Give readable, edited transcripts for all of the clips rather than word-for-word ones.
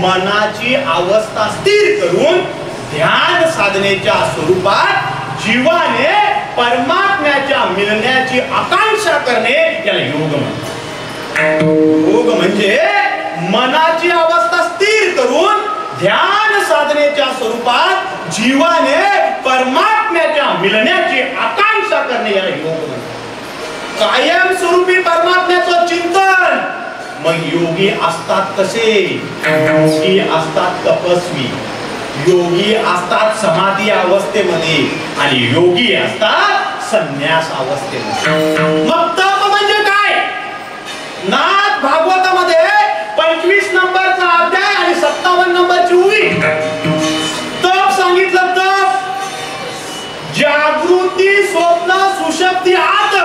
मनाची अवस्था स्थिर करून ध्यान साधनेच्या स्वरूपात जीवाने परमात्म्याच्या मिळण्याची आकांक्षा करणे याला योग म्हणतात. योग म्हणजे मनाची अवस्था स्थिर करून ध्यान साधनेच्या स्वरूपात जीवाने परमात्म्याच्या मिळण्याची आकांक्षा करणे याला योग म्हणतात. कायमस्वरूपी परमात्म्याचं चिंतन. मग योगी असतात कसे? योगी असतात तपस्वी, योगी असतात समाधी अवस्थेमध्ये आणि योगी असतात संन्यास अवस्थेमध्ये. मग तप म्हणजे काय? नाथ भागवतामध्ये 25 नंबरचा अध्याय आणि 57 नंबरची ओळी तप सांगितलं. तप जागृती स्वप्न सुषुप्ती आत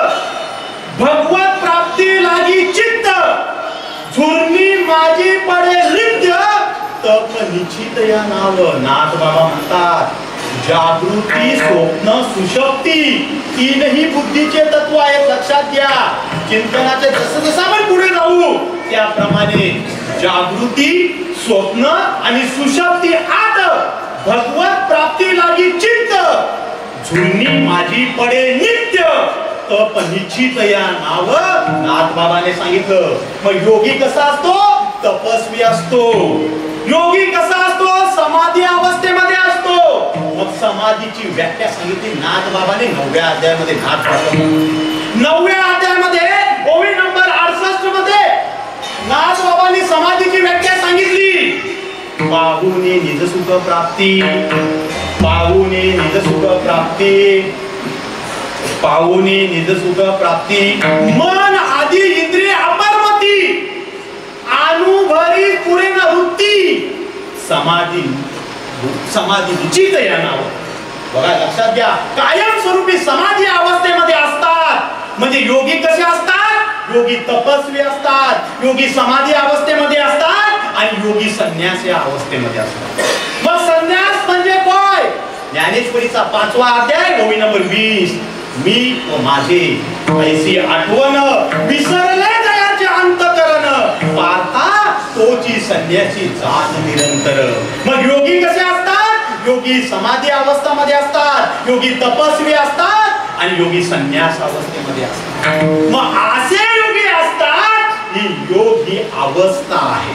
भगवत प्राप्ती लागी चित्त झुरणी माझी पडे नृत्य तप निश्चित या नाव. नाथ बाबा म्हणतात जागृती स्वप्न सुषुप्ती तीनही बुद्धीचे तत्व आहेत. लक्षात घ्या. चिंतनाचे जसं जसं आपण पुढे जाऊ त्याप्रमाणे जागृती स्वप्न आणि सुषुप्ती आत भगवत प्राप्ती लागी चित्त झुरणी माझी पडे नित्य तप निश्चित या नाव. नाथ बाबाने सांगितलं. मग योगी कसा असतो? तपस्वी असतो. योगी कसा असतो? समाधी अवस्थेमध्ये असतो. मग समाधीची व्याख्या सांगितली नाथ बाबाने 9व्या अध्यायामध्ये. नाथ बाबा 9व्या अध्यायामध्ये ओवी नंबर 68 मध्ये नाथ बाबांनी समाधीची व्याख्या सांगितली. पाहुने निजसुख प्राप्ती, पाहुने निजसुख प्राप्ती, पाहुने निजसुख प्राप्ती मन आदी इंद्रिय अपरमती अनुभरी पुरे न वृत्ती समाधी समाधी निश्चित या नाव. बघा लक्षात घ्या. कायम स्वरूपी समाधी अवस्थेमध्ये असतात. म्हणजे योगी कसे असतात? योगी तपस्वी असतात, योगी समाधी अवस्थेमध्ये असतात आणि योगी संन्यासी अवस्थेमध्ये असतात. मग संन्यास म्हणजे काय? ज्ञानेश्वरीचा 5वा अध्याय ओवी नंबर 20 मी व माझे ऐसी आठवण विसरले दयाचे अंतकरण पार्था तोची संन्यासी जात निरंतर. मग योगी कसे असतात? योगी समाधी अवस्थेमध्ये असतात, योगी तपस्वी असतात आणि योगी संन्यास अवस्थेमध्ये असतात. मग असे योगी असतात. ही योग ही अवस्था आहे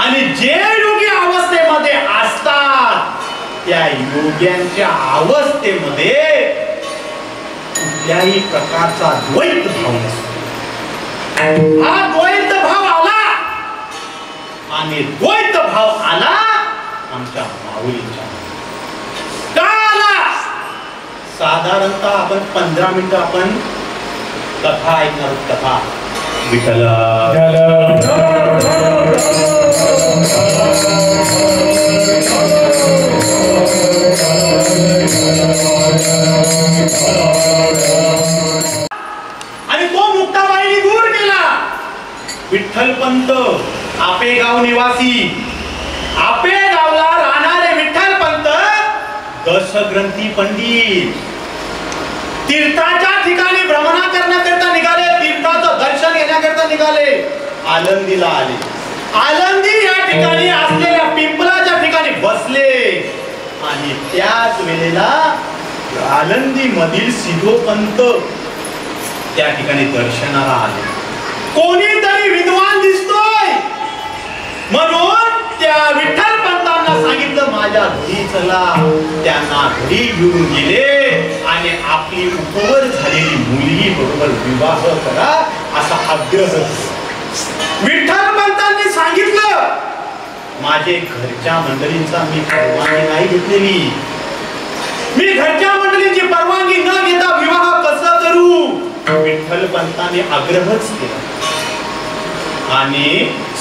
आणि जे योगी अवस्थेमध्ये असतात त्या योग्यांच्या अवस्थेमध्ये कुठल्याही प्रकारचा द्वैत भाव नसतो. हा द्वैत भाव आला आणि द्वैत भाव आला आमच्या माऊलींच्या. का आला? साधारणतः आपण 15 मिनिटं आपण कथा ऐकणार. कथा विठ्ठल आणि तो मुक्ताबाईंनी दूर केला. विठ्ठलपंत आपेगाव निवासी, आपेगावला राहणारे विठ्ठलपंत दशग्रंथी पंडित तीर्थाच्या ठिकाणी भ्रमणा करण्याकरता निघाले. तीर्थाचं दर्शन घेण्याकरता निघाले. आळंदीला आले. आळंदी या ठिकाणी असलेल्या पिंपळाच्या ठिकाणी बसले आणि त्याच वेळेला आळंदी मधील सिद्धोपंत त्या ठिकाणी दर्शनाला आले. कोणीतरी विद्वान दिसतोय म्हणून त्या विठ्ठलपंतांना सांगितलं माझ्या घरी चला. त्यांना घरी घेऊन गेले आणि आपली उपवर झालेली मुलगी बरोबर विवाह करा असा आग्रह विठ्ठलपंतांनी सांगितलं. माझे घरच्या मंडळींचा मी परवानगी नाही घेतलेली. मी घरच्या मंडळींची परवानगी न घेता विवाह कसा करू? विठ्ठलपंतांनी आग्रहच केला आणि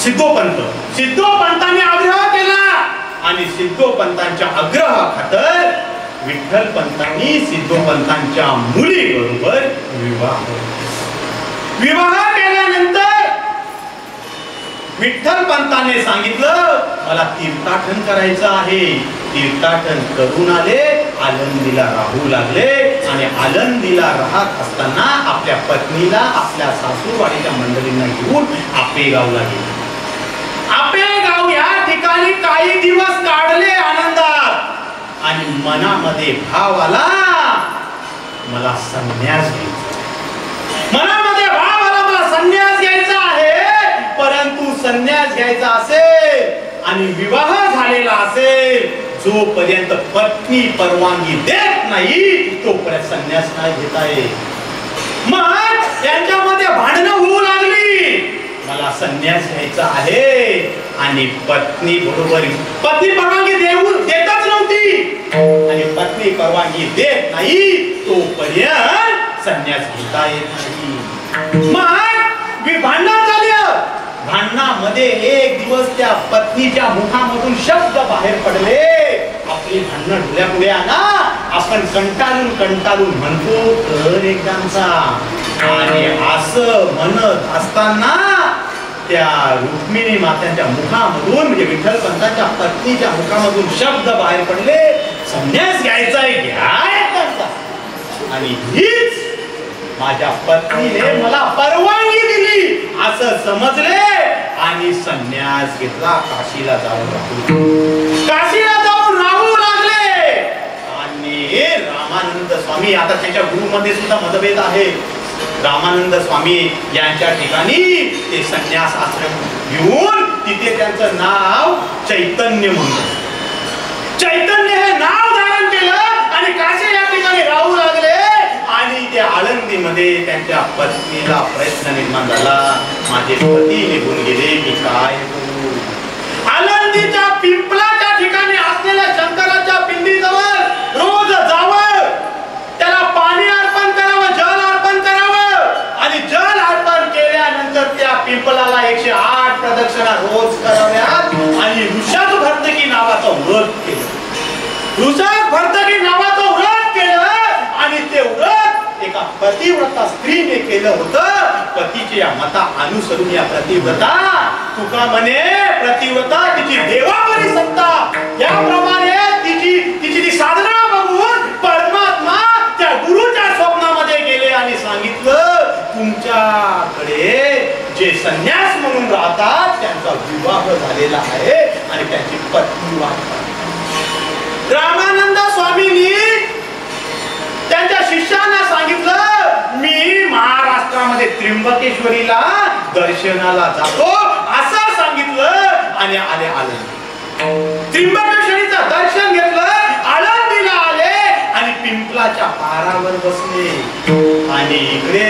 सिद्धोपंतांनी आग्रह केला आणि सिद्धोपंतांच्या आग्रहाखातर विठ्ठलपंतांनी सिद्धोपंतांच्या मुलीबरोबर विवाह केल्यानंतर विठ्ठलपंतांनी सांगितलं मला तीर्थाटन करायचं आहे. तीर्थाटन करून आले. आळंदीला राहू लागले आणि आळंदीला राहत असताना आपल्या पत्नीला आपल्या सासूरवाडीच्या मंडळींना घेऊन आपेगावला गेले. आपेगाव या ठिकाणी मनामध्ये भाव आला, मला संन्यास घ्यायचा, मनामध्ये भाव आला मला संन्यास घ्यायचा आहे, परंतु संन्यास घ्यायचा असेल आणि विवाह झालेला असेल, जोपर्यंत पत्नी परवानगी देत नाही तोपर्यंत संन्यास नाही घेता येत. मग यांच्यामध्ये भांडणं होऊ लागली, मला संन्यास घ्यायचा आहे आणि पत्नी बरोबर, पत्नी परवानगी देतच नव्हती आणि पत्नी परवानगी देत नाही तोपर्यंत संन्यास घेता येत नाही. मग भांडण झालं, भांडणामध्ये एक दिवस त्या पत्नीच्या मुखामधून शब्द बाहेर पडले, आपली भांडण डोळ्यापुढे आणा, आपण कंटाळून म्हणतो तर एकदाचा, आणि असं म्हणत असताना त्या रुक्मिणी मात्यांच्या मुखामधून म्हणजे विठ्ठल पंताच्या पत्नीच्या मुखामधून शब्द बाहेर पडले, संन्यास घ्यायचा घ्या, आणि हीच माझ्या पत्नीने मला परवानगी दिली असं समजले आणि संन्यास घेतला. काशीला जाऊन राहू लागले. आणि रामानंद स्वामी, आता त्याच्या गुरुमध्ये सुद्धा मतभेद आहे, रामानंद स्वामी यांच्या ठिकाणी ते संन्यास आश्रम घेऊन तिथे त्यांचं नाव चैतन्य म्हणून, चैतन्य हे नाव धारण केलं आणि काशी या ठिकाणी राहू लागले. आणि त्या आळंदीमध्ये त्यांच्या पत्नीला प्रश्न निर्माण झाला, माझे पती निघून गेले, मी काय करू? आळंदीच्या पिंपळाच्या ठिकाणी असलेल्या शंकराच्या पिंडीजवळ रोज जावं, त्याला पाणी अर्पण करावं, जल अर्पण करावं आणि जल अर्पण केल्यानंतर त्या पिंपळाला 108 प्रदक्षिणा रोज कराव्यात आणि ऋषभ भर्तकी नावाचं व्रत केलं. ऋषभ भर्तकी नावाचं व्रत केलं आणि ते व्रत एका पतिव्रता स्त्रीने केलं होतं. पतीच्या मता अनुसरून या पतिव्रता, तुका म्हणे पतिव्रता तिची देवावरी सत्ता, याप्रमाणे तिची ती साधना बघून परमात्मा त्या गुरुच्या स्वप्नामध्ये गेले आणि सांगितलं, तुमच्याकडे जे संन्यास म्हणून राहतात त्यांचा विवाह झालेला आहे आणि त्यांची पत्नी वाढतात. रामानंद स्वामींनी त्यांच्या शिष्यांना सांगितलं, मी महाराष्ट्रामध्ये त्र्यंबकेश्वरीला दर्शनाला जातो असं सांगितलं आणि आळंदी, त्र्यंबकेश्वरीचं दर्शन घेतलं, आळंदीला आले आणि पिंपलाच्या पारावर बसले. आणि इकडे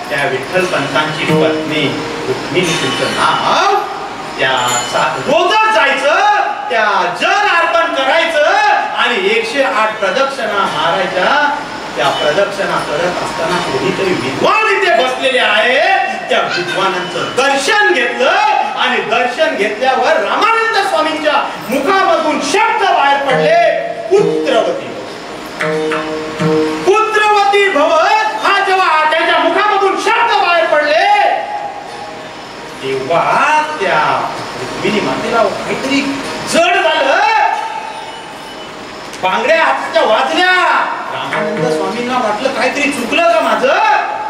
त्या विठ्ठल पंतांची पत्नी रुक्मिणी, तिचं नाव, त्या रोजच जायचं, त्या जल अर्पण करायचं आणि 108 प्रदक्षिणा मारायच्या. त्या प्रदक्षिणा करत असताना कोणीतरी विद्वान इथे बसलेले आहे, त्या विद्वानांचं दर्शन घेतलं आणि दर्शन घेतल्यावर रामानंद स्वामींच्या मुखामधून शब्द बाहेर पडले, पुत्रवती पुत्रवती भव. हा जेव्हा त्यांच्या मुखामधून शब्द बाहेर पडले तेव्हा त्या रुक्मिणी मातेला काहीतरी जड झालं, बांगड्या हाताच्या वाजल्या. रामानंद स्वामींना वाटलं काहीतरी चुकलं का माझं.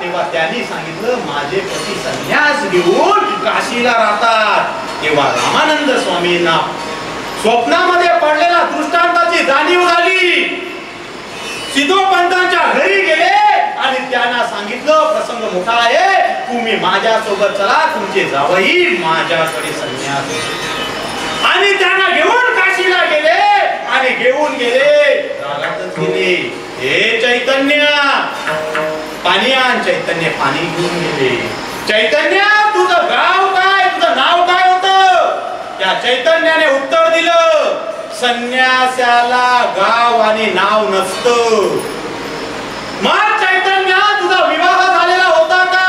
तेव्हा त्यांनी सांगितलं, माझे पती संन्यास घेऊन काशीला राहतात. तेव्हा रामानंद स्वामींना स्वप्नामध्ये पडलेल्या दृष्टांताची जाणीव झाली. सिद्धोपंतांच्या घरी गेले आणि त्यांना सांगितलं, प्रसंग मोठा आहे, तुम्ही माझ्या सोबत चला, तुमचे जावई माझ्याकडे संन्यास. आणि त्यांना घेऊन काशीला गेले आणि घेऊन गेले, रागातच गेले. हे चैतन्य पाणी आण. चैतन्य पाणी घेऊन गेले. चैतन्य तुझं गाव काय, तुझं नाव काय होतं? त्या चैतन्याने उत्तर दिलं, संन्यासाला गाव आणि नाव नसतं. मग चैतन्य तुझा विवाह झालेला होता का?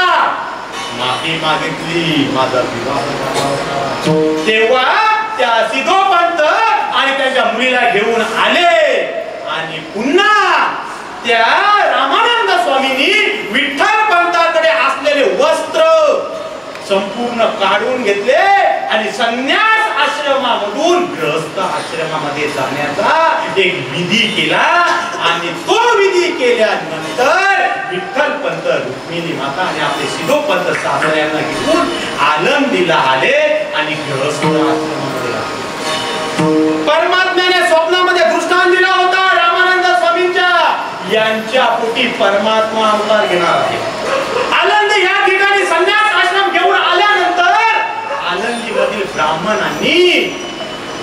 माफी मागितली, माझा विवाह झाला होता. तेव्हा त्या सिद्धोपंत आणि त्यांच्या मुलीला घेऊन आले आणि पुन्हा त्या रामानंद स्वामींनी विठ्ठल पंताकडे असलेले वस्त्र संपूर्ण काढून घेतले आणि संन्यास आश्रमामधून गृहस्थ आश्रमामध्ये जाण्याचा एक विधी केला. आणि तो विधी केल्यानंतर विठ्ठल पंत, रुक्मिणी माता आणि आपले सिद्धोपंत सासऱ्यांना घेऊन आळंदीला आले आणि गृहस्थ आश्रमामध्ये आले. परमात्म्याने स्वप्नामध्ये दृष्टांत दिला परमात्मा अवतार घेणार आहे. आनंदी या ठिकाणी संन्यास आश्रम घेऊन आल्यानंतर आनंदी मधील ब्राह्मणांनी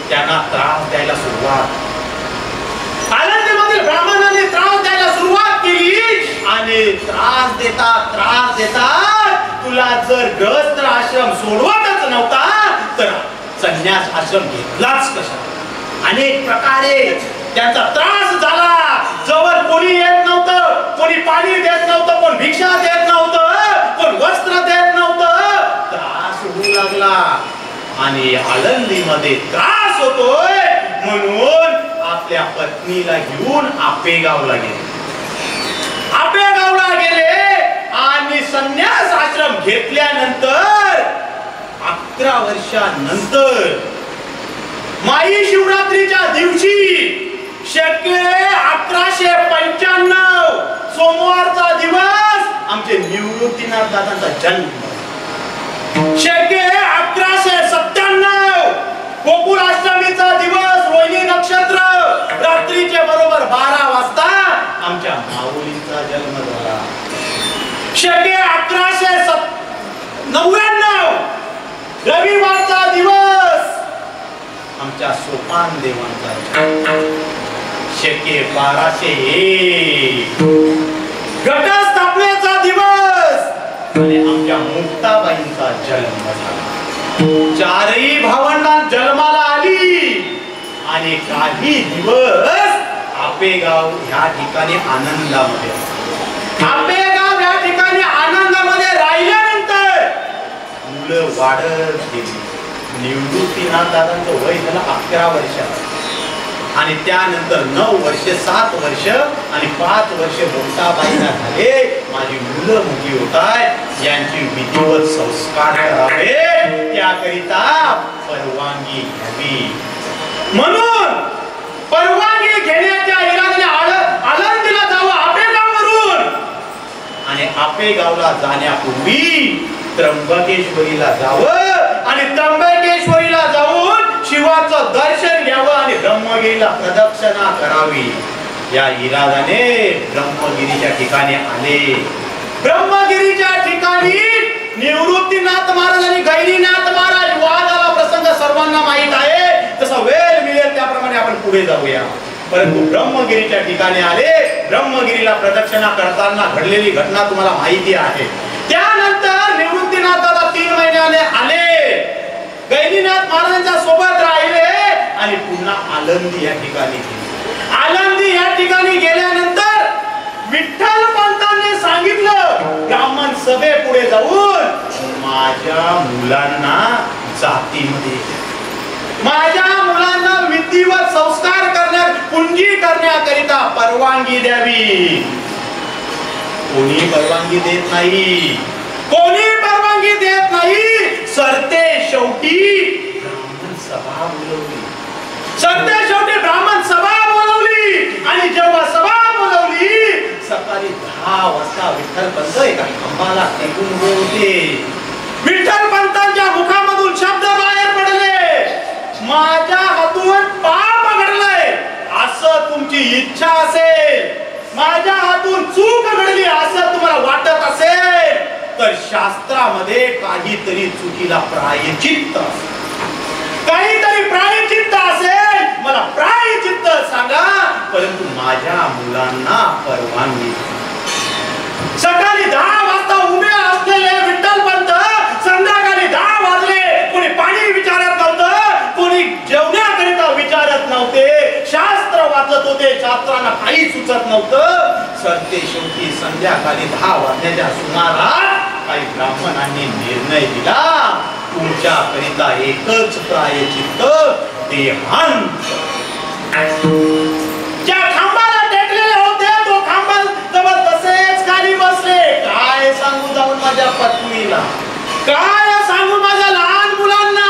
त्यांना त्रास द्यायला सुरुवात आनंदी मधील ब्राह्मणांनी त्रास द्यायला सुरुवात केली आणि त्रास देतात तुला जर गृहस्थ आश्रम सोडवतच नव्हता तर संन्यास आश्रम घेतलाच कशा. अनेक प्रकारे त्यांचा त्रास झाला. जवळ कोणी येत नव्हतं, कोणी पाणी देत नव्हतं, कोण भिक्षा देत नव्हतं, कोण वस्त्र देत नव्हतं. त्रास होऊ लागला आणि आळंदीमध्ये त्रास होतोय म्हणून आपल्या पत्नीला घेऊन आपेगावला गेले. आपेगावला गेले आणि संन्यास आश्रम घेतल्यानंतर 11 वर्षांनंतर माई शिवरात्रीच्या दिवशी शके 1195 सोमवारचा दिवस आमचे निवृत्तीनाथ दादांचा जन्म. शके 1197 गोकुळाष्टमीचा दिवस रोहिणी नक्षत्र रात्रीचे बरोबर 12 वाजता आमच्या माऊलींचा जन्म झाला. शके 1199 रविवारचा दिवस आमच्या सोपान देवांचा जन्म. शके 1201 घटस्थापनेचा दिवस आणि आमच्या मुक्ताबाईंचा जन्म झाला. चारही भावंडां जन्माला आली आणि काही दिवस आपेगाव ह्या ठिकाणी आनंदामध्ये आनंदामध्ये राहिल्यानंतर मुलं वाढत गेली. निवृत्तीनाथ दादांचं वय झालं 11 वर्ष आणि त्यानंतर 9 वर्ष 7 वर्ष आणि 5 वर्ष मुक्ताबाईंना झाले. माझी मुलं मोठी होत आहेत, यांची विधिवत संस्कार करावे त्याकरिता परवानगी घ्यावी. म्हणून परवानगी घेण्याच्या इराद्याने आळंदीला जावं आपेगाववरून आणि आपेगावला जाण्यापूर्वी त्र्यंबकेश्वरीला जावं आणि त्र्यंबकेश्वरीला जाऊन शिवाचं दर्शन घ्यावं आणि ब्रह्मगिरीला प्रदक्षिणा करावी. या इराद्याने ब्रह्मगिरीच्या ठिकाणी आले. ब्रह्मगिरीच्या ठिकाणी निवृत्तीनाथ महाराज आणि गैरीनाथ महाराज वादाला प्रसंग सर्वांना माहित आहे. तसा वेळ मिळेल त्याप्रमाणे आपण पुढे जाऊया. परंतु ब्रह्मगिरीच्या ठिकाणी आले. ब्रह्मगिरीला प्रदक्षिणा करताना घडलेली घटना तुम्हाला माहिती आहे. त्यानंतर निवृत्तीनाथ दादा 3 महिन्याने आले. गैरीनाथ महाराजांच्या सोबत राहिले आणि पुन्हा आळंदी या ठिकाणी गेले. आळंदी या ठिकाणी गेल्यानंतर विठ्ठल पंतांनी सांगितलं ब्राह्मण सभे पुढे जाऊन माझ्या मुलांना जातीमध्ये माझ्या मुलांना विधिवत संस्कार पुंजी करण्याकरिता परवानगी द्यावी. कोणी परवानगी देत नाही. सरते शेवटी ब्राह्मण सभा बोलवली आणि जेव्हा सभा बोलवली सकाळी 10 वाजता विठ्ठल पंत एका खांबाला टेकून उभे होते. विठ्ठल पंतांच्या मुखामधून शब्द बाहेर पडले, माझ्या हातून पाप घडलंय असं तुमची इच्छा असेल, माझ्या हातून चूक घडली असं तुम्हाला वाटत असेल तर शास्त्रामध्ये काहीतरी चुकीला प्रायचित्त असेल, मला प्रायचित्त सांगा. परंतु माझ्या मुलांना परवानगी. सकाळी 10 वाजता उभे असलेले विठ्ठल पंत संध्याकाळी 10 वाजले. कोणी पाणी विचारत नव्हतं, कोणी जेवण्याकरिता विचारत नव्हते, शास्त्र वाचत होते, शास्त्रांना काही सुचत नव्हतं. सरते शेवटी संध्याकाळी 10 वाजण्याच्या सुमारास काही ब्राह्मणांनी निर्णय दिला, तुमच्याकरिता एकच प्रायचित्त, देहांत. ज्या खांबाला टेकलेले होते तो खांबा जवळ तसेच खाली बसले. काय सांगू जाऊन माझ्या पत्नीला, काय सांगू माझ्या लहान मुलांना.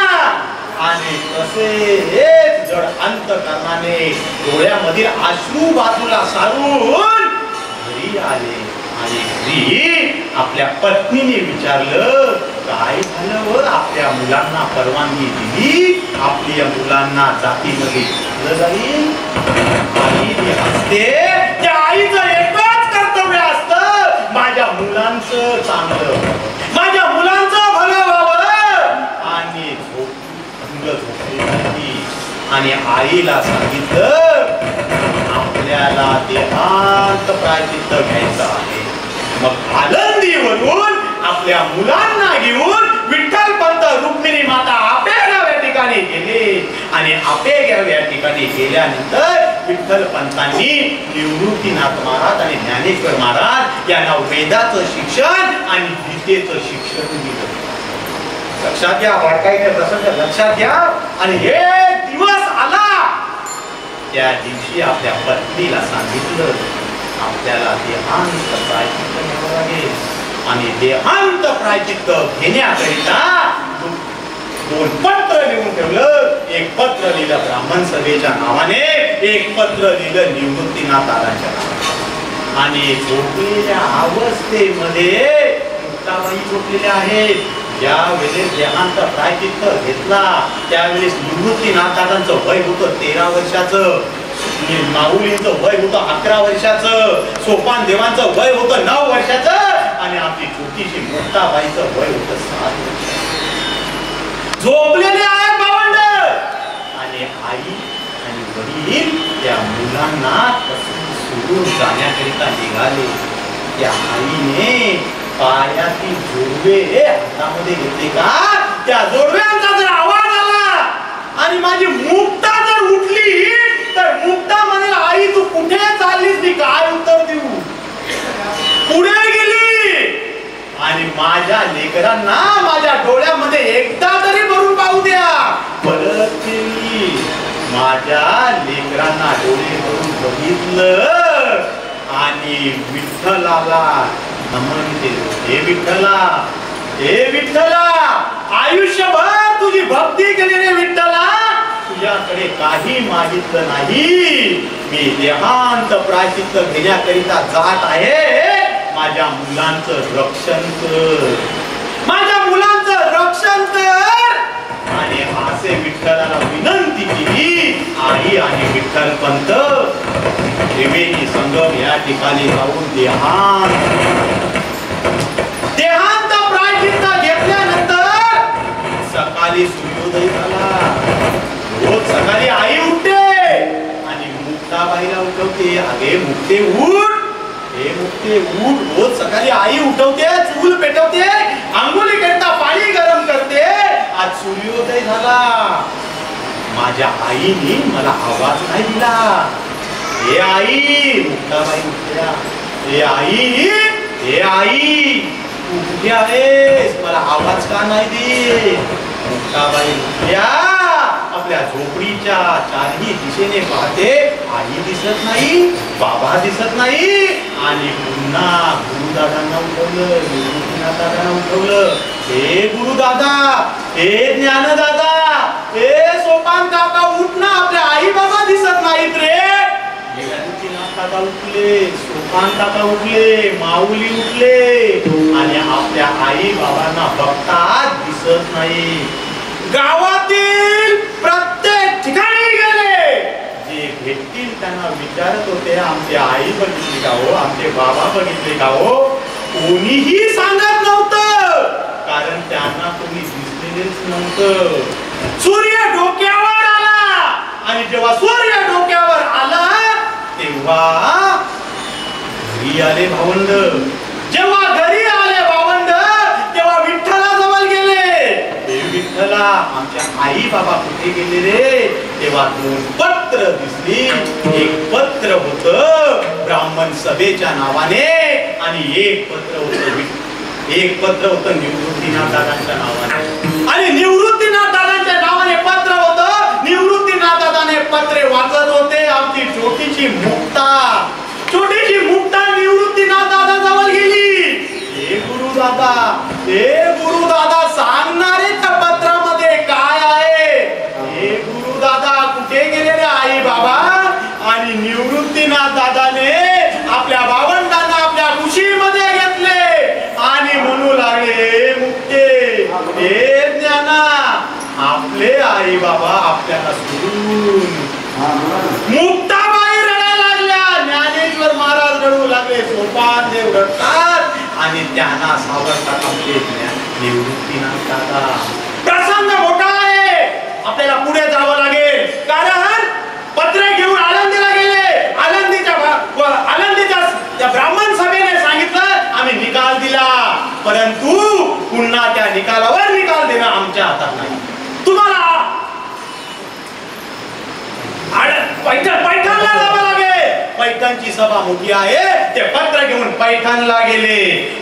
आणि तसेच जड अंतकरणाने डोळ्यामधील अश्रू बाजूला सारून घरी आले आणि घरी आपल्या पत्नीने विचारलं, काय झालं व आपल्या मुलांना परवानगी दिली, आपल्या मुलांना जातीमध्ये घातलं जाईल. आई हसते. त्या आईचं एकच कर्तव्य माझ्या मुलांचं चांगलं, माझ्या मुलांचं भलं व्हावं आणि झोपली. आणि आईला सांगितलं आपल्याला देहांत प्रायचित्त घ्यायचं आहे. मग आनंदीवरून आपल्या मुलांना घेऊन विठ्ठल पंत रुक्मिणी माता आपेगाव या ठिकाणी गेले. आणि आपेगाव या ठिकाणी गेल्यानंतर विठ्ठल पंतांनी निवृत्तीनाथ महाराज आणि ज्ञानेश्वर महाराज यांना वेदाचं शिक्षण आणि गीतेचं शिक्षण दिलं. लक्षात घ्या, वाटकाईचा प्रसंग लक्षात घ्या. आणि हे दिवस आला त्या दिवशी आपल्या पत्नीला सांगितलं आपल्याला देहांत प्रायचित्त घ्यावं लागेल. आणि देहांत प्रायचित्त घेण्याकरिता 2 पत्र लिहून ठेवलं. एक पत्र लिहिलं ब्राह्मण सभेच्या नावाने, एक पत्र लिहिलं निवृत्तीनाथ दादांच्या नावाने. आणि झोपलेल्या अवस्थेमध्ये मुक्ताबाई झोपलेल्या आहेत. ज्या वेळेस देहांत प्रायचित्त घेतला त्यावेळेस निवृत्तीनाथ दादांचं वय होतं 13 वर्षाचं, माऊलींचं वय होतं 11 वर्षाचं, सोपान देवांचं वय होतं 9 वर्षाचं आणि आपली छोटीशी मुक्ताबाईचं वय होतं 7 वर्षाचं. झोपलेले आहेत भावंड. आणि आई आणि वडील त्या मुलांना सोडून जाण्याकरिता निघाले. त्या आईने पायातील जोडवे हातामध्ये घेतले का त्या जोडव्यांचा जर आवाज आला आणि माझी मुक्ता जर उठली तर मुक्ता म्हणेल आई तू कुठे चाललीस, मी काय उत्तर देऊ. पुढे गेली आणि माझ्या लेकरांना माझ्या डोळ्यामध्ये एकदा तरी भरून पाहू द्या. परत गेली, माझ्या लेकरांना डोळे भरून बघितलं आणि विठ्ठलाला नमन केलं. हे विठ्ठला, हे विठ्ठला, आयुष्यभर तुझी भक्ती केली रे विठ्ठला, तुझ्याकडे काही मागितलं नाही. मी देहांत प्रायचित्त घेण्याकरिता जात आहे. माझ्या मुलांचं रक्षण कर, माझ्या मुलांचं रक्षण कर. आणि असे विठ्ठलाला विनंती केली. आई आणि विठ्ठल पंत त्रिवेणी संगम या ठिकाणी जाऊन देहांत प्रायचित्त घेतल्यानंतर सकाळी सूर्योदय झाला. रोज सकाळी आई उठते आणि मुक्ताबाईला उठवते. अगे मुक्ते उठ, हे मुक्ते उठ. रोज सकाळी आई उठवते, चूल पेटवते, आंघोळी करता पाणी गरम करते. आज सूर्योदय झाला, माझ्या आईने मला आवाज नाही दिला. हे आई, मुक्ताबाई उठल्या. हे आई, हे आई तू कुठे आहेस, मला आवाज का नाही दे. मुक्ताबाई उठल्या, आपल्या झोपडीच्या चारही दिशेने पाहते. आई दिसत नाही, बाबा दिसत नाही. आणि पुन्हा गुरुदादांना उठवलं, निवृत्तीनाथांना उठवलं. हे गुरुदादा, हे ज्ञानदादा, हे सोपान काका उठ ना, आपल्या आई बाबा दिसत नाहीत रे. निवृत्तीनाथ काका उठले, सोपान काका उठले, माऊली उठले आणि आपल्या आई बाबांना बघतात दिसत नाही. गावातील प्रत्येक ठिकाणी गेले, जे भेटतील त्यांना विचारत होते आमची आई बघितली का हो, आमचे बाबा बघितले का हो. कोणीही सांगत नव्हतं, कारण त्यांना कोणी दिसलेलेच नव्हतं. सूर्य डोक्यावर आला आणि जेव्हा सूर्य डोक्यावर आला तेव्हा घरी आले भावंड. जेव्हा घरी आले भावंड तेव्हा विठ्ठला जवळ गेले. विठ्ठला, आमच्या आई बाबा कुठे गेले रे. तेव्हा 2 पत्र दिसली. एक पत्र होतं ब्राह्मण सभेच्या नावाने आणि एक पत्र होतं निवृत्तीनाथ दादांच्या नावाने. आणि निवृत्तीनाथ दादांच्या नावाने पत्र होतं. निवृत्तीनाथ दादाने पत्रे वाचत होते. आमची छोटीशी मुक्ता निवृत्तीनाथ दादा जवळ गेली. हे गुरुदादा सांगणारे त्या पत्रामध्ये काय आहे. हे गुरुदादा कुठे गेले रे आई बाबा. आणि निवृत्तीनाथ दादाने आपल्या भावंडांना आपल्या कुशीमध्ये घेतले आणि म्हणू लागले, मुक्ते, हे ज्ञाना, आपले आई बाबा आपल्याला सोडून. मुक्ताबाई रडायला लागल्या, ज्ञानेश्वर महाराज रडू लागले, सोपान देव रडतात त्यांना सावरतात आपले निवृत्तीनाथ दादा. प्रसंग मोठा आहे, आपल्याला पुढे जावं लागेल. कारण पत्र घेऊन आळंदीला गेले. आळंदीच्या ब्राह्मण सभेने सांगितलं आम्ही निकाल दिला, परंतु पुन्हा त्या निकालावर निकाल देणं आमच्या हातात नाही. तुम्हाला पैठणला जावं लागेल. पैठणची सभा मोठी आहे. ते पत्र घेऊन पैठणला गेले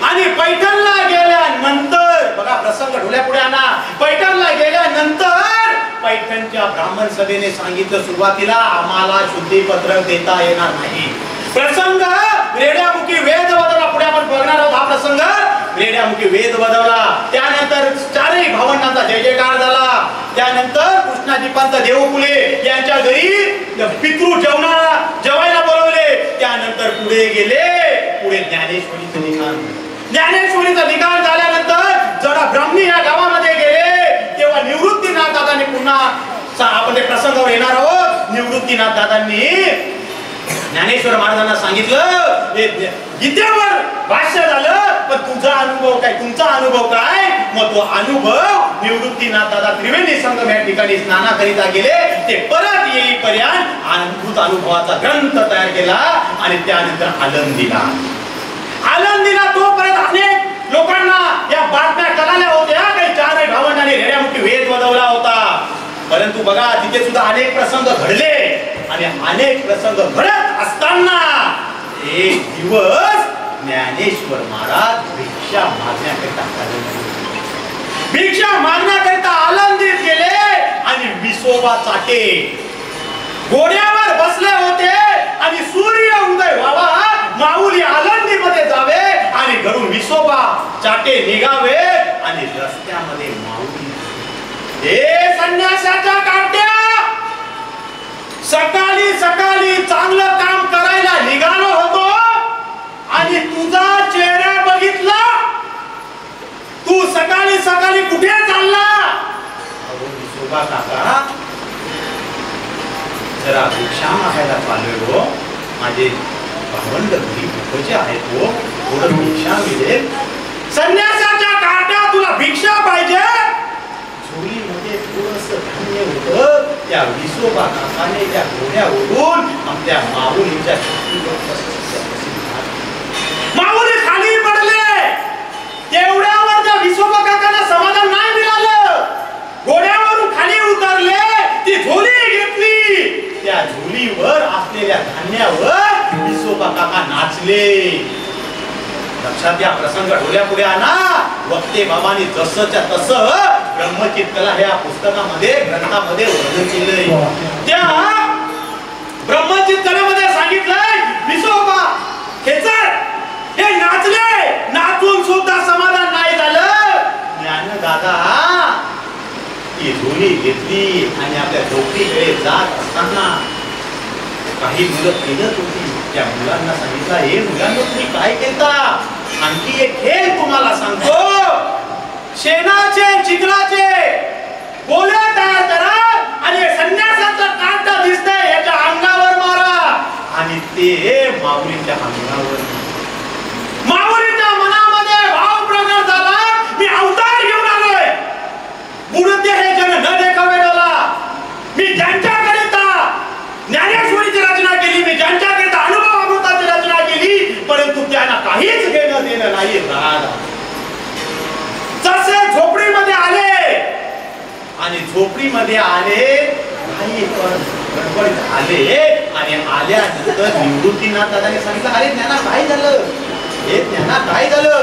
आणि पैठणला गेल्यानंतर बघा प्रसंग ढोल्या पुढे आणा. पैठणला गेल्यानंतर पैठणच्या ब्राह्मण सभेने सांगितलं सुरुवातीला आम्हाला शुद्धीपत्र देता येणार नाही. प्रसंग रेड्यामुखी वेद बदवला. पुढे आपण बघणार आहोत हा प्रसंग. रेड्यामुखी वेद बदवला. त्यानंतर चारही भावंडांचा जय जयकार झाला. त्यानंतर कृष्णाजी पंत देवपुले यांच्या घरी पितृ जेवायला बोलवले. त्यानंतर पुढे गेले. पुढे ज्ञानेश्वरीचं निकाल. ज्ञानेश्वरीचा निकाल झाल्यानंतर जरा ब्राह्मणी या गावामध्ये गेले. तेव्हा निवृत्तीनाथ दादांनी पुन्हा आपण ते प्रसंगावर येणार आहोत. निवृत्तीनाथ दादांनी ज्ञानेश्वर महाराजांना सांगितलं गीतेवर भाष्य झालं, पण तुझा अनुभव काय, तुमचा अनुभव काय. मग तो अनुभव निवृत्तीनाथ दादा त्रिवेणी संगम या ठिकाणी स्नानाकरिता गेले. ते परत येईपर्यंत अनुभूत अनुभवाचा ग्रंथ तयार केला आणि त्यानंतर आळंदीला तोपर्यंत अनेक लोकांना या बातम्या कळाल्या होत्या. काही चारही भावंडांनी रेड्यामुखी वेद बदवला होता. परंतु बघा तिथे सुद्धा अनेक प्रसंग घडले आणि अनेक प्रसंग घडत असताना एक दिवस ज्ञानेश्वर महाराज भिक्षा मागण्याकरिता आळंदीत गेले आणि विसोबा चाटे घोड्यावर बसले होते आणि सूर्य उदय व्हावा, माऊली आळंदीमध्ये जावे आणि घरून विसोबा चाटे निघावे आणि रस्त्यामध्ये माऊली हे संन्यासाच्या काट्या सकाळी सकाळी चांगलं काम करायला निघालो होतो आणि तुझा चेहरा बघितला. तू सकाळी सकाळी कुठे चालला. विसोबा काका जरा भिक्षा मागायला चाललोय हो, माझे भावंड घरी भुकेचे आहेत हो, थोडं भिक्षा मिळेल. संन्यासाच्या काट्या तुला भिक्षा पाहिजे. झोळीमध्ये थोडंसं धान्य होतं. त्या विसोबा काकाने त्या घोड्यावरून आपल्या माऊलीच्या माऊली खाली पडले. तेवढ्यावर त्या विसोबा काकांना समाधान नाही मिळालं. घोड्यावरून खाली उतरले. ती झोळी घेतली. त्या झोळीवर असलेल्या धान्यावर विसोबा काका नाचले. लक्षात घ्या प्रसंग ढोल्या पुढे आणा. वक्ते बाबांनी जसंच्या तसं ब्रह्मचित्तला ह्या पुस्तकामध्ये ग्रंथामध्ये वर्णन केलंय. त्या ब्रह्मचित्तमध्ये सांगितलंय विसोबा खेचर हे नाचले. नाचून सुद्धा समाधान नाही झालं. ज्ञानदादा ही झोळी घेतली आणि आपल्या झोपडीकडे जात असताना काही मुलं खेळत होती. त्या मुलांना सांगितलं हे मुलांना तुम्ही काय केलता. आणखी एक खेळ तुम्हाला सांगतो. शेणाचे चिखलाचे गोले तयार करा आणि संन्यासाचा काटा दिसतंय याच्या अंगावर मारा आणि ते माऊलीच्या अंगावर. माऊलीच्या मनामध्ये भाव प्रकट झाला. मी अवतार घेऊन आलोय. बुडते हे जन न देखावेला. मी ज्यांच्याकरिता ज्ञानेश्वरीची रचना केली, मी ज्यांच्याकरिता अनुभव अमृताची रचना केली, परंतु त्यांना काहीच घेणं देणं नाही. जसे झोपडीमध्ये आले आणि झोपडीमध्ये आले काही गडबड झाले आणि आल्यानंतर निवृत्तीनाथ दादाने सांगितलं अरे ज्ञाना काय झालं. हे ज्ञाना काय झालं.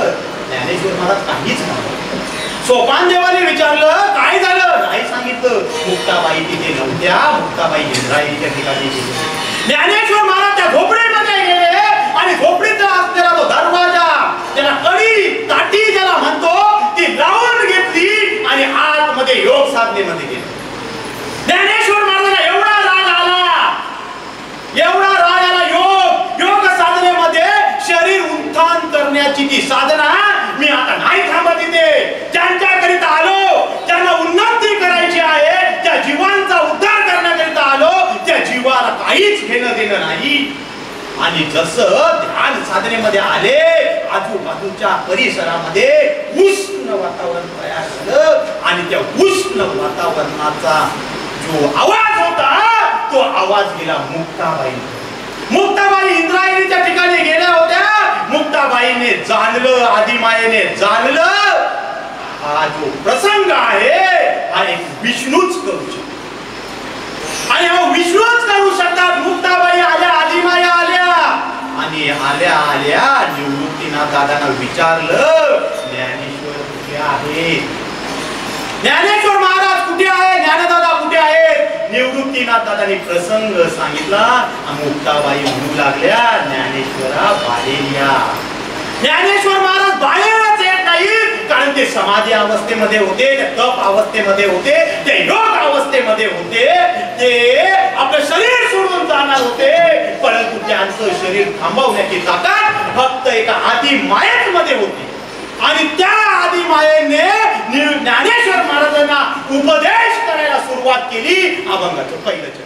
ज्ञानेश्वर महाराज काहीच नाही. सोपान देवाने विचारलं काय झालं. नाही सांगितलं. मुक्ताबाई तिथे नव्हत्या. मुक्ताबाई इंद्रायणीच्या ठिकाणी गेली. ज्ञानेश्वर महाराज त्या झोपडीमध्ये गेले आणि झोपडीचा असलेला तो दरवाजा त्याला कडी ताटी ज्याला म्हणतो ती लावून घेतली आणि आतमध्ये योग साधनेमध्ये गेले. ज्ञानेश्वर महाराजांना एवढा राग आला. योग साधनेमध्ये शरीर उत्थान करण्याची ती साधना मी आता नाही थांबत. इथे ज्यांच्याकरिता आलो ज्यांना उन्नती करायची आहे, त्या जीवांचा उद्धार करण्याकरिता आलो, त्या जीवाला काहीच घेणं देणं नाही. आणि जसं ध्यान साधनेमध्ये आले आजूबाजूच्या परिसरामध्ये उष्ण वातावरण तयार झालं आणि त्या उष्ण वातावरणाचा जो आवाज होता तो आवाज गेला मुक्ताबाई. मुक्ताबाई इंद्रायणीच्या ठिकाणी गेल्या होत्या. मुक्ताबाईने जाणलं, आदिमायेने जाणलं, हा जो प्रसंग आहे हा एक विष्णूच करू शकतो आणि हा विष्णूच करू शकतात. मुक्ताबाई आल्या, आदिमाया आल्या आणि आल्या आल्या निवृत्तीनाथ दादांना विचारलं, ज्ञानेश्वर कुठे आहे? ज्ञानेश्वर महाराज कुठे आहे? ज्ञानदादा कुठे आहेत? निवृत्तीनाथ दादांनी प्रसंग सांगितला. मुक्ताबाई म्हणू लागल्या, ज्ञानेश्वरा बाहेर या. ज्ञानेश्वर महाराज बाहेरच येत नाही, कारण ते समाधी अवस्थेमध्ये होते, ते तप अवस्थेमध्ये होते, ते योग अवस्थेमध्ये होते, ते आपलं शरीर सोडून जाणार होते. परंतु त्यांचं शरीर थांबवण्याची ताकद फक्त एका आदी मायेत मध्ये होती आणि त्या आदी मायेने ज्ञानेश्वर महाराजांना उपदेश करायला सुरुवात केली. अभंगाचं पहिलं चरण.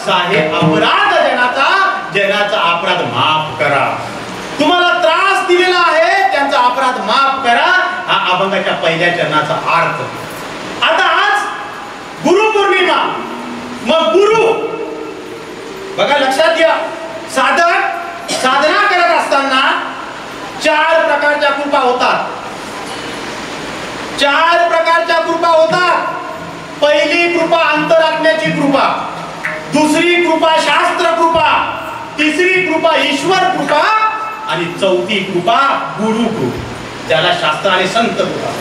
साहेब अपराध जनाचा अपराध माफ करा. तुम्हाला त्रास दिलेला आहे त्यांचा अपराध माफ करा. हा अभंगाच्या पहिल्या चरणाचा अर्थ. आता आज गुरुपौर्णिमा. मग गुरु बघा लक्षात घ्या, साधक साधना करत असताना 4 प्रकारच्या कृपा होतात. 4 प्रकारच्या कृपा होतात. पहिली कृपा अंतरात्म्याची कृपा, दुसरी कृपा शास्त्र कृपा, तिसरी कृपा ईश्वर कृपा आणि चौथी कृपा गुरु कृपा, ज्याला शास्त्र आणि संत कृपा.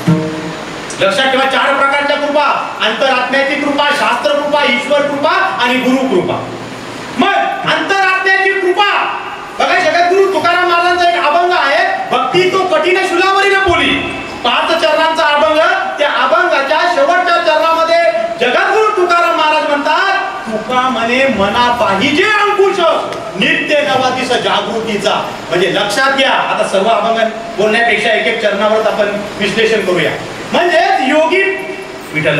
लक्षात ठेवा, 4 प्रकारच्या कृपा: अंतरात्म्याची कृपा, शास्त्र कृपा, ईश्वर कृपा आणि गुरु कृपा. मग अंतरात्म्याची कृपा बघा, जगद्गुरु तुकाराम महाराजांचा एक अभंग आहे, भक्ती तो कठीण शुलावरी न बोली. 5 चरणांचा अभंग. त्या अभंगाच्या शेवटच्या चरणामध्ये जगद्गुरु तुकाराम महाराज म्हणतात, तुका म्हणे मना पाहिजे अंकुश, नित्य नवा दिस जागृतीचा. म्हणजे लक्षात घ्या, आता सर्व अभंग बोलण्यापेक्षा एक एक चरणावर आपण विश्लेषण करूया. म्हणजे योगी विठ्ठल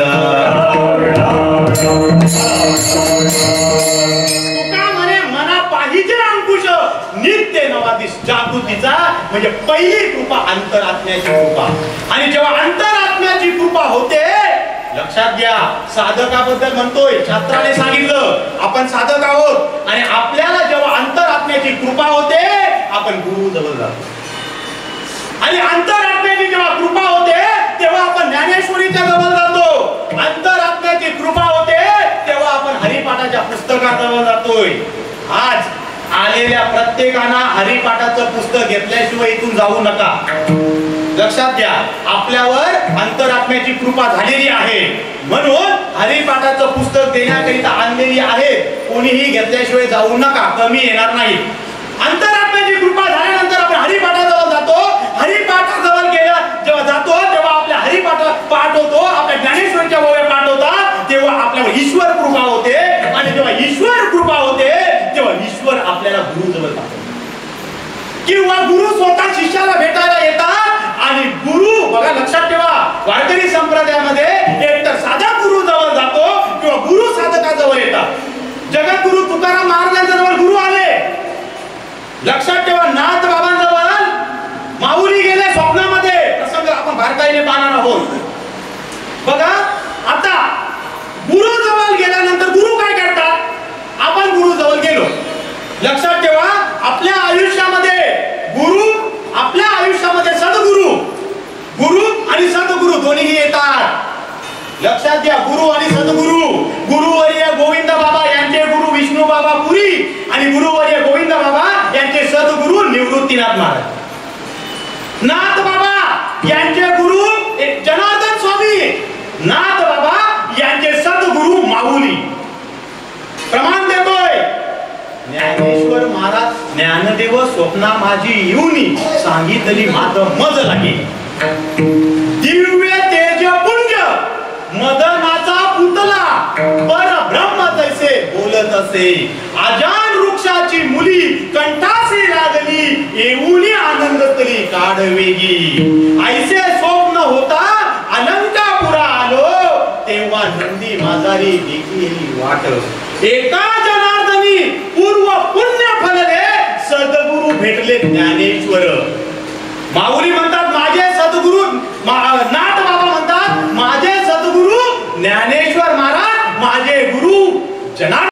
तुका म्हणे मना पाहिजे अंकुश, नित्य नवा दिस जागृतीचा. म्हणजे पहिली कृपा अंतरात्म्याची कृपा. आणि जेव्हा अंतरात्म्याची कृपा होते, लक्षात घ्या, साधकाबद्दल म्हणतोय, शास्त्राने सांगितलं आपण साधक आहोत. आणि आपल्याला जेव्हा अंतरात्म्याची कृपा होते, आपण गुरु जवळ जातो. आणि अंतरात्म्याची जेव्हा कृपा होते, तेव्हा आपण ज्ञानेश्वरीच्या जवळ जातो. अंतरात्म्याची कृपा होते, तेव्हा आपण हरिपाठाच्या पुस्तकाजवळ जातोय. आज आलेल्या प्रत्येकाला हरिपाठाचं पुस्तक घेतल्याशिवाय इथून जाऊ नका. लक्षात घ्या, आपल्यावर अंतरात्म्याची कृपा झालेली आहे, म्हणून हरिपाठाचं पुस्तक देण्याकरिता आणलेली आहे. कोणीही घेतल्याशिवाय जाऊ नका, कमी येणार नाही. अंतरात्म्याची कृपा झाल्यानंतर आपण हरिपाठाजवळ जातो. हरिपाठाजवळ गेला जेव्हा जातो, तेव्हा आपल्या हरिपाठ पाठ होतो, आपल्या ज्ञानेश्वरीच्या ओव्या पाठ होतात, तेव्हा आपल्यावर ईश्वर कृपा होते. आणि जेव्हा ईश्वर कृपा होते, तेव्हा ईश्वर आपल्याला गुरु जवळ जातो. किंवा गुरु स्वतः शिष्याला भेटायला येतात. आणि गुरु बघा, लक्षात ठेवा, वारकरी संप्रदायामध्ये एकतर साधक गुरु जवळ जातो किंवा गुरु साधकाजवळ येतात. जगद्गुरु तुकाराम महाराजांच्या जवळ गुरु आले. लक्षात ठेवा, नाथ बाबांजवळ माऊली गेले स्वप्नामध्ये. प्रसंग आपण बारकाईने पाहणार आहोत. बघा, आता गुरु जवळ गेल्यानंतर गुरु काय करतात? आपण गुरु जवळ गेलो. लक्षात ठेवा, आपल्या आयुष्यामध्ये गुरु, आपल्या आयुष्यामध्ये सद्गुरु, गुरु आणि सद्गुरु दोन्ही येतात. लक्षात घ्या, गुरु आणि सद्गुरु. गुरुवर्य गोविंद बाबा यांचे गुरु विष्णू बाबा पुरी आणि गुरुवर्य गोविंद बाबा यांचे सद्गुरु निवृत्तीनाथ महाराज. नाथ बाबा यांचे गुरु जनार्दन स्वामी. नाथ बाबा यांचे सद्गुरु माऊली. प्रमाण देतोय ज्ञानेश्वर महाराज, ज्ञानदेव स्वप्ना माझी येऊनी सांगितली मात मज लागे. दिव्य तेज पुंज मदनाचा पुतला, परब्रह्म तैसे बोलत असे. अजान वृक्षाची मुली कंठासी लागली, येऊनी आनंदतली काढवेगी. ऐसे स्वप्न होता अलंकापुरा आलो, तेव्हा नंदी माझारी देखील वाट. एका जनार्दनी पूर्व पुण्य फलले, सद्गुरु भेटले ज्ञानेश्वर. माऊली म्हणतात माझे सद्गुरु, नाथ बाबा म्हणतात माझे सद्गुरु ज्ञाने